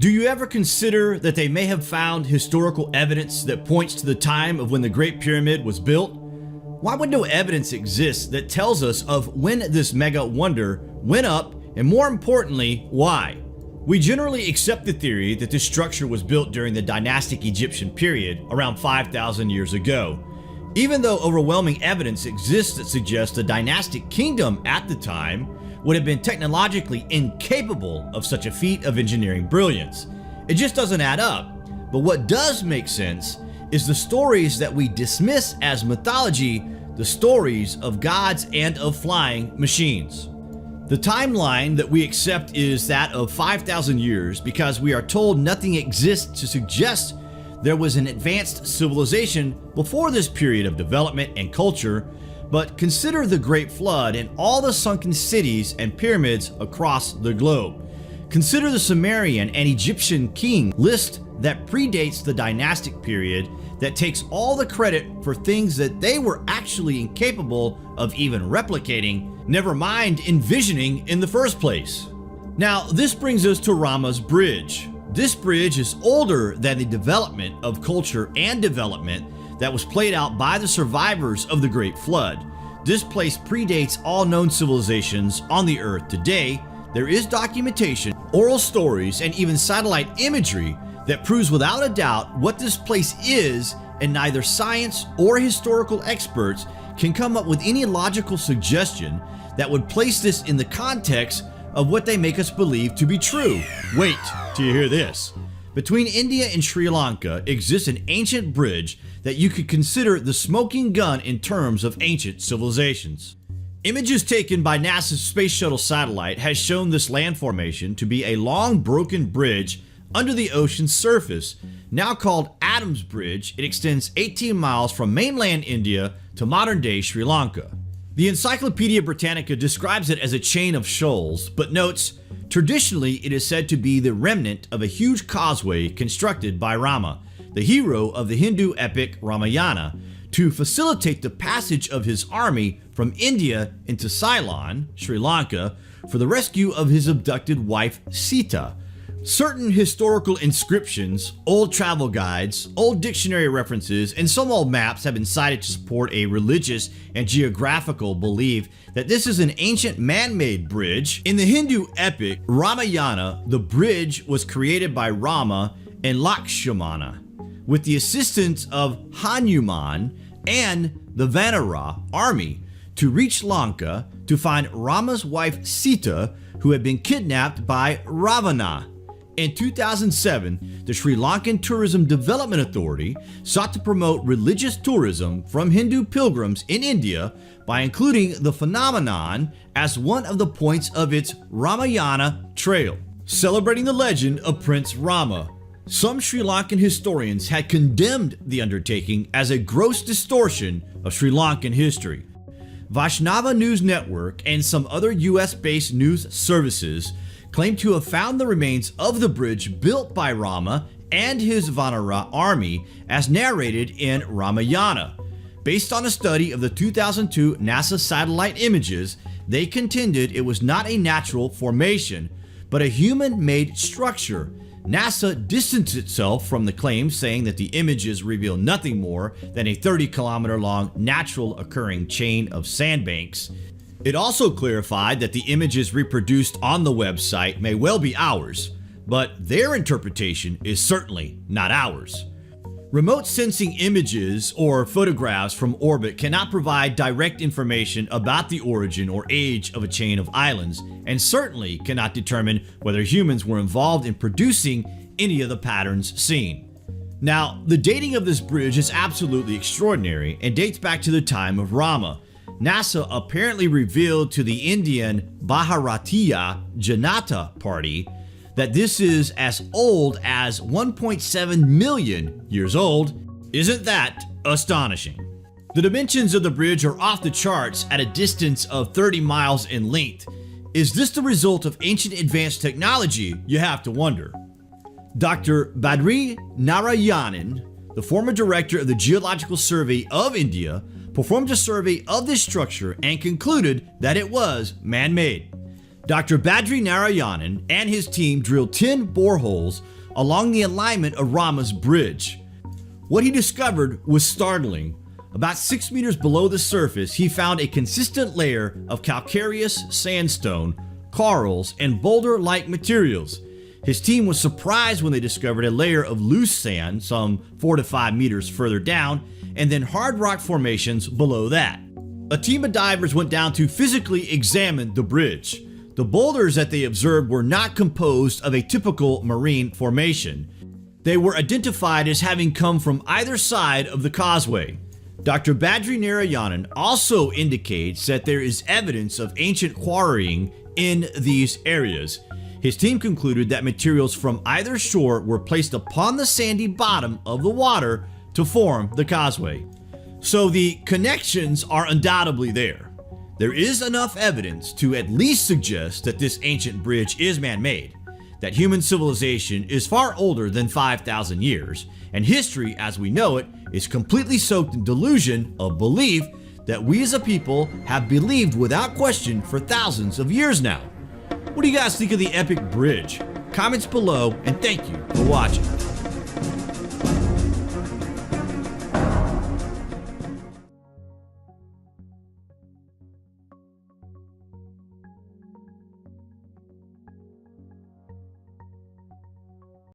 Do you ever consider that they may have found historical evidence that points to the time of when the Great Pyramid was built? Why would no evidence exist that tells us of when this mega wonder went up, and more importantly, why? We generally accept the theory that this structure was built during the dynastic Egyptian period, around 5,000 years ago, even though overwhelming evidence exists that suggests the dynastic kingdom at the time would have been technologically incapable of such a feat of engineering brilliance. It just doesn't add up. But what does make sense is the stories that we dismiss as mythology, the stories of gods and of flying machines. The timeline that we accept is that of 5,000 years because we are told nothing exists to suggest there was an advanced civilization before this period of development and culture. But consider the Great Flood and all the sunken cities and pyramids across the globe. Consider the Sumerian and Egyptian king list that predates the dynastic period that takes all the credit for things that they were actually incapable of even replicating, never mind envisioning in the first place. Now, this brings us to Rama's bridge. This bridge is older than the development of culture and development that was played out by the survivors of the Great Flood. This place predates all known civilizations on the earth today. There is documentation, oral stories, and even satellite imagery that proves without a doubt what this place is, and neither science or historical experts can come up with any logical suggestion that would place this in the context of what they make us believe to be true. Wait till you hear this. Between India and Sri Lanka exists an ancient bridge that you could consider the smoking gun in terms of ancient civilizations. Images taken by NASA's Space Shuttle satellite has shown this land formation to be a long broken bridge under the ocean's surface, now called Adam's Bridge. It extends 18 miles from mainland India to modern-day Sri Lanka. The Encyclopedia Britannica describes it as a chain of shoals, but notes, traditionally it is said to be the remnant of a huge causeway constructed by Rama, the hero of the Hindu epic Ramayana, to facilitate the passage of his army from India into Ceylon, Sri Lanka, for the rescue of his abducted wife Sita. Certain historical inscriptions, old travel guides, old dictionary references, and some old maps have been cited to support a religious and geographical belief that this is an ancient man-made bridge. In the Hindu epic Ramayana, the bridge was created by Rama and Lakshmana with the assistance of Hanuman and the Vanara army to reach Lanka to find Rama's wife Sita, who had been kidnapped by Ravana. In 2007, the Sri Lankan Tourism Development Authority sought to promote religious tourism from Hindu pilgrims in India by including the phenomenon as one of the points of its Ramayana Trail, celebrating the legend of Prince Rama. Some Sri Lankan historians had condemned the undertaking as a gross distortion of Sri Lankan history. Vaishnava News Network and some other US-based news services claim to have found the remains of the bridge built by Rama and his Vanara army as narrated in Ramayana. Based on a study of the 2002 NASA satellite images, they contended it was not a natural formation, but a human-made structure. NASA distanced itself from the claims, saying that the images reveal nothing more than a 30-kilometer-long natural occurring chain of sandbanks. It also clarified that the images reproduced on the website may well be ours, but their interpretation is certainly not ours. Remote sensing images or photographs from orbit cannot provide direct information about the origin or age of a chain of islands, and certainly cannot determine whether humans were involved in producing any of the patterns seen. Now, the dating of this bridge is absolutely extraordinary and dates back to the time of Rama. NASA apparently revealed to the Indian Bharatiya Janata Party that this is as old as 1.7 million years old. Isn't that astonishing? The dimensions of the bridge are off the charts at a distance of 30 miles in length. Is this the result of ancient advanced technology, you have to wonder? Dr. Badri Narayanan, the former director of the Geological Survey of India, performed a survey of this structure and concluded that it was man-made. Dr. Badri Narayanan and his team drilled 10 boreholes along the alignment of Rama's bridge. What he discovered was startling. About 6 meters below the surface, he found a consistent layer of calcareous sandstone, corals, and boulder-like materials. His team was surprised when they discovered a layer of loose sand some 4 to 5 meters further down, and then hard rock formations below that. A team of divers went down to physically examine the bridge. The boulders that they observed were not composed of a typical marine formation. They were identified as having come from either side of the causeway. Dr. Badri Narayanan also indicates that there is evidence of ancient quarrying in these areas. His team concluded that materials from either shore were placed upon the sandy bottom of the water to form the causeway. So the connections are undoubtedly there. There is enough evidence to at least suggest that this ancient bridge is man-made, that human civilization is far older than 5,000 years, and history as we know it is completely soaked in delusion of belief that we as a people have believed without question for thousands of years now. What do you guys think of the epic bridge? Comments below, and thank you for watching.